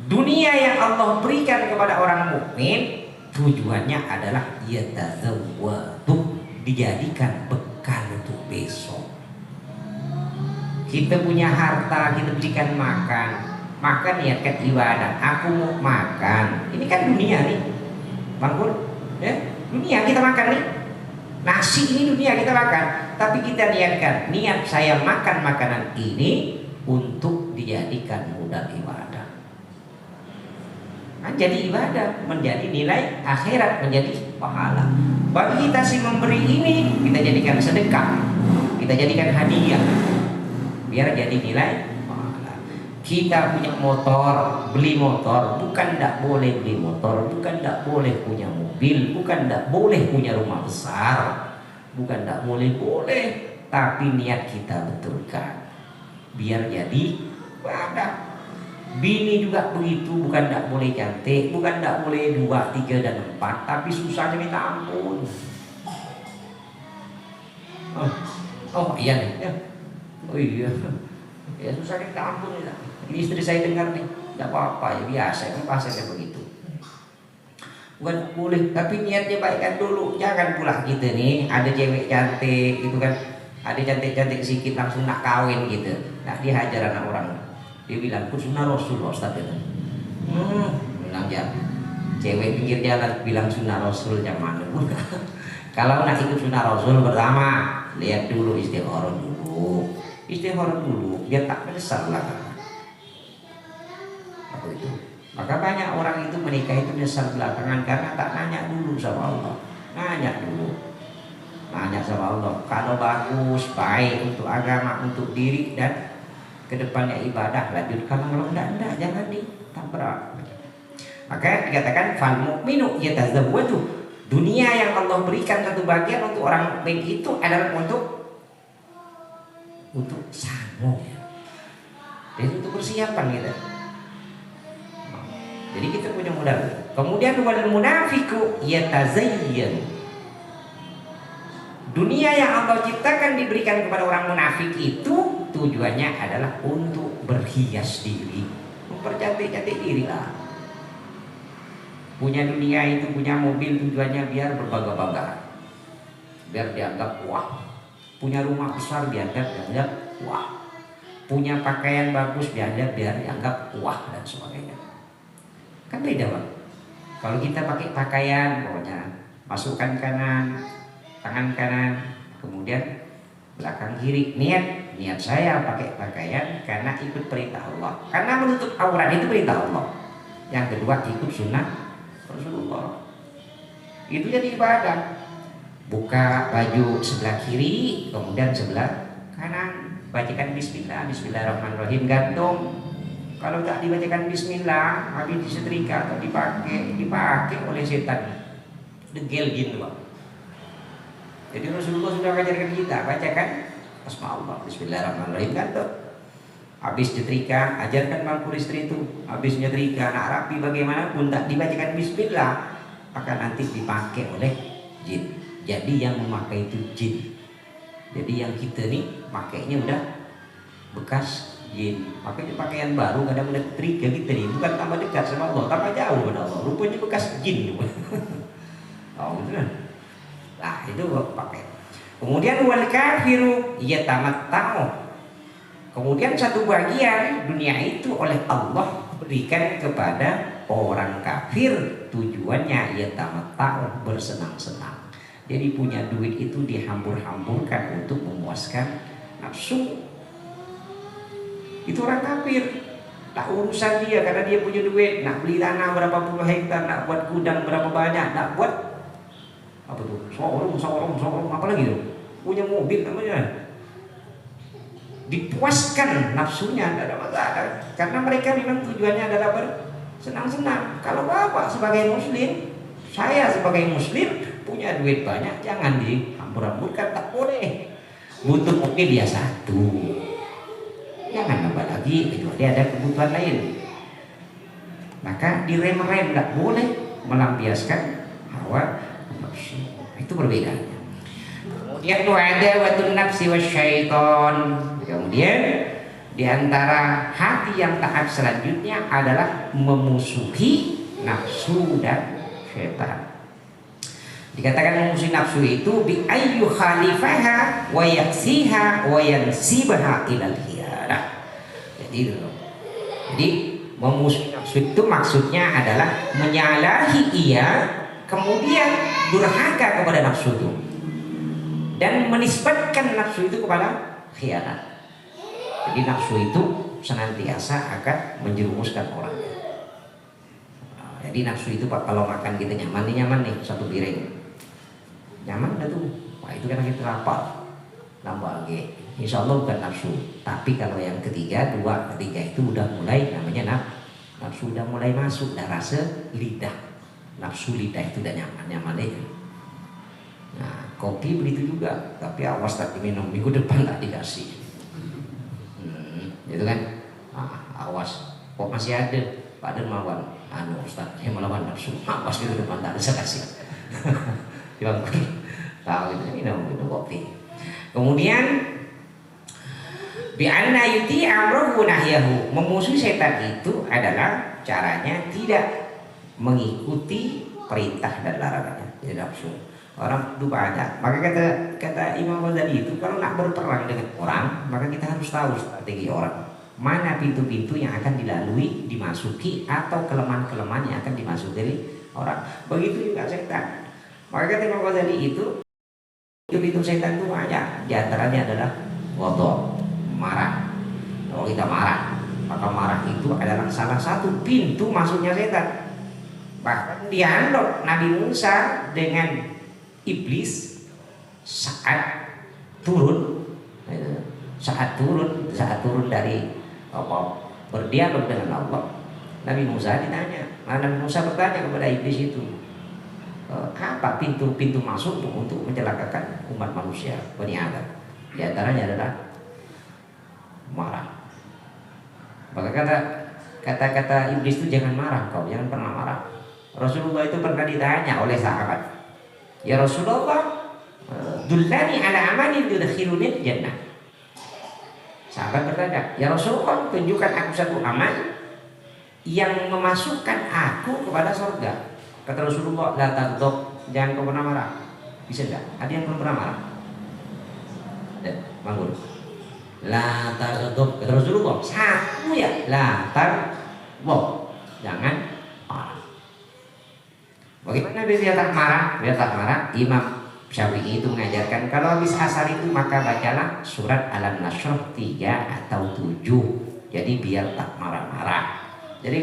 Dunia yang Allah berikan kepada orang mukmin tujuannya adalah yatazawwadu, dijadikan bekal untuk besok. Kita punya harta, kita berikan makan, maka niatkan ibadah. Aku mau makan. Ini kan dunia nih, Bang Pur, ya? Dunia kita makan nih. Nasi ini dunia kita makan, tapi kita niatkan, niat saya makan makanan ini untuk dijadikan modal ibadah. Nah, jadi ibadah, menjadi nilai akhirat, menjadi pahala. Bagi kita si memberi ini, kita jadikan sedekah, kita jadikan hadiah, biar jadi nilai pahala. Kita punya motor, beli motor, bukan tidak boleh beli motor, bukan tidak boleh punya mobil, bukan tidak boleh punya rumah besar, bukan tidak boleh, tapi niat kita betulkan, biar jadi ibadah. Bini juga begitu, bukan tidak boleh cantik, bukan tidak boleh 2, 3, dan 4, tapi susahnya minta ampun. Oh iya nih, ya. Oh iya, ya susahnya minta ampun ya. Ini istri saya dengar nih, tidak apa-apa ya, biasa kan bahasanya begitu. Bukan boleh, tapi niatnya baikkan dulu. Jangan pula gitu nih, ada cewek cantik gitu kan, ada cantik-cantik sedikit langsung nak kawin gitu, nak dihajar anak orang. Dia bilang, ku sunnah Rasul Ustaz itu. Bilang ya, cewek pinggir jalan bilang sunnah Rasul yang mana? Kalau nak ikut sunnah Rasul, pertama lihat dulu istikharah dulu, biar tak menyesal lah. Apa itu? Maka banyak orang itu menikah itu menyesal belakangan karena tak nanya dulu sama Allah. Nanya sama Allah. Kalau bagus, baik untuk agama, untuk diri dan kedepannya ibadah, lanjut. Kalau enggak jangan ditabrak. Maka dikatakan fal mu'minu yatazawwaju, dunia yang Allah berikan satu bagian untuk orang mukmin itu adalah untuk sanggup, jadi untuk persiapan kita. Jadi kita punya modal. Kemudian wal munafiqu yatazayyan, dunia yang Allah ciptakan diberikan kepada orang munafik itu tujuannya adalah untuk berhias diri, mempercantik-cantik diri lah. Punya dunia itu, punya mobil tujuannya biar berbangga-bangga, biar dianggap wah. Punya rumah besar dianggap wah. Punya pakaian bagus biar dianggap wah, dan sebagainya. Kan beda Bang. Kalau kita pakai pakaian, pokoknya masukkan kanan, tangan kanan, kemudian belakang kiri, niat saya pakai pakaian karena ikut perintah Allah, karena menutup aurat itu perintah Allah. Yang kedua ikut sunnah Rasulullah, itu jadi ibadah. Buka baju sebelah kiri, kemudian sebelah kanan, bacakan bismillah, bismillahirrahmanirrahim, gantung. Kalau tak dibacakan bismillah, habis disetrika atau dipakai oleh setan, degel gitu Bang. Jadi Rasulullah sudah mengajarkan kita, bacakan asma Allah, bismillahirrahmanirrahim, gantung. Habis nyetrika, ajarkan mampu istri itu, habis nyetrika, nak rapi bagaimanapun tak dibacakan bismillah, akan nanti dipakai oleh jin. Jadi yang memakai itu jin. Jadi yang kita nih makainya udah bekas jin. Makanya pakaian baru kadang udah nyetrika kita nih, bukan tambah dekat sama Allah, tambah jauh pada Allah. Rupanya bekas jin. Oh betul. Nah itu pakai. Kemudian wal kafiru yatamatta'u, kemudian satu bagian dunia itu oleh Allah berikan kepada orang kafir, tujuannya yatamatta'u, bersenang-senang. Jadi punya duit itu dihambur-hamburkan untuk memuaskan nafsu. Itu orang kafir. Tak urusan dia karena dia punya duit, nak beli tanah berapa puluh hektar, nak buat gudang berapa banyak, nak buat apa tuh? Sorong, apa lagi tuh? Punya mobil namanya. Dipuaskan nafsunya, tidak ada masalah. Karena mereka memang tujuannya adalah bersenang-senang. Kalau Bapak sebagai muslim, saya sebagai muslim punya duit banyak, jangan dihambur-hamburkan, tak boleh. Butuh mobil dia satu, jangan nambah lagi kecuali ada kebutuhan lain. Maka direm-rem, tak boleh melampiaskan hawa nafsu. Itu perbedaannya. Kemudian ada watun nafsi wasyaiton. Kemudian Di antara hati yang taat selanjutnya adalah memusuhi nafsu dan syaitan. Dikatakan memusuhi nafsu itu bi ayyu khalifaha wa yaksiha wa yansibaha ilal hiyanah. Jadi memusuhi nafsu itu maksudnya adalah menyalahi ia, kemudian durhaka kepada nafsu itu dan menisbatkan nafsu itu kepada khianat. Jadi nafsu itu senantiasa akan menjerumuskan orang. Jadi nafsu itu Pak, kalau makan kita nyaman nih satu piring, nyaman dah tuh. Wah itu karena kita lapar, nambah lagi. Insya Allah bukan nafsu. Tapi kalau yang ketiga, ketiga itu udah mulai namanya nafsu udah mulai masuk, dah rasa lidah. Nafsu lidah itu udah nyaman aja. Nah kopi begitu juga, tapi awas tak diminum, minggu depan tak dikasih. Gitu kan, awas kok masih ada pada melawan Ustaz, yang melawan nafsu, awas gitu depan tak ada saya kasih. Jangan tahu itu minum kopi. Kemudian bi'anna yuti amruhu nahyahu, memusuhi setan itu adalah caranya tidak mengikuti perintah dan larangannya, tidak nafsu. Orang itu banyak, maka kata Imam Ghazali itu kalau nak berperang dengan orang, maka kita harus tahu strategi orang, mana pintu-pintu yang akan dilalui, dimasuki, atau kelemahan-kelemahan yang akan dimasuki dari orang. Begitu juga setan. Maka kata Imam Ghazali itu pintu setan itu banyak. Di antaranya adalah ghadab, marah. Kalau kita marah, maka marah itu adalah salah satu pintu masuknya setan. Bahkan dialog Nabi Musa dengan iblis saat turun dari berdialog dengan Allah. Nabi Musa ditanya, Nabi Musa bertanya kepada iblis itu, apa pintu-pintu masuk untuk mencelakakan umat manusia, Bani Adam? Di antaranya adalah marah. Maka kata iblis itu, jangan marah kau, jangan pernah marah. Rasulullah itu pernah ditanya oleh sahabat, ya Rasulullah, dullani ala amalin yudkhiluni jannah. Sahabat bertanya, ya Rasulullah, tunjukkan aku satu amal yang memasukkan aku kepada surga. Kata Rasulullah, la taghdab, jangan kau pernah marah. Bisa enggak? Ada yang belum pernah marah? Bangun. La taghdab, kata Rasulullah, satu ya, la taghdab, jangan marah. Bagaimana biar tak marah? Biar tak marah, Imam Syafi'i itu mengajarkan kalau habis asar itu maka bacalah surat Alam Nashrah 3 atau 7. Jadi biar tak marah-marah. Jadi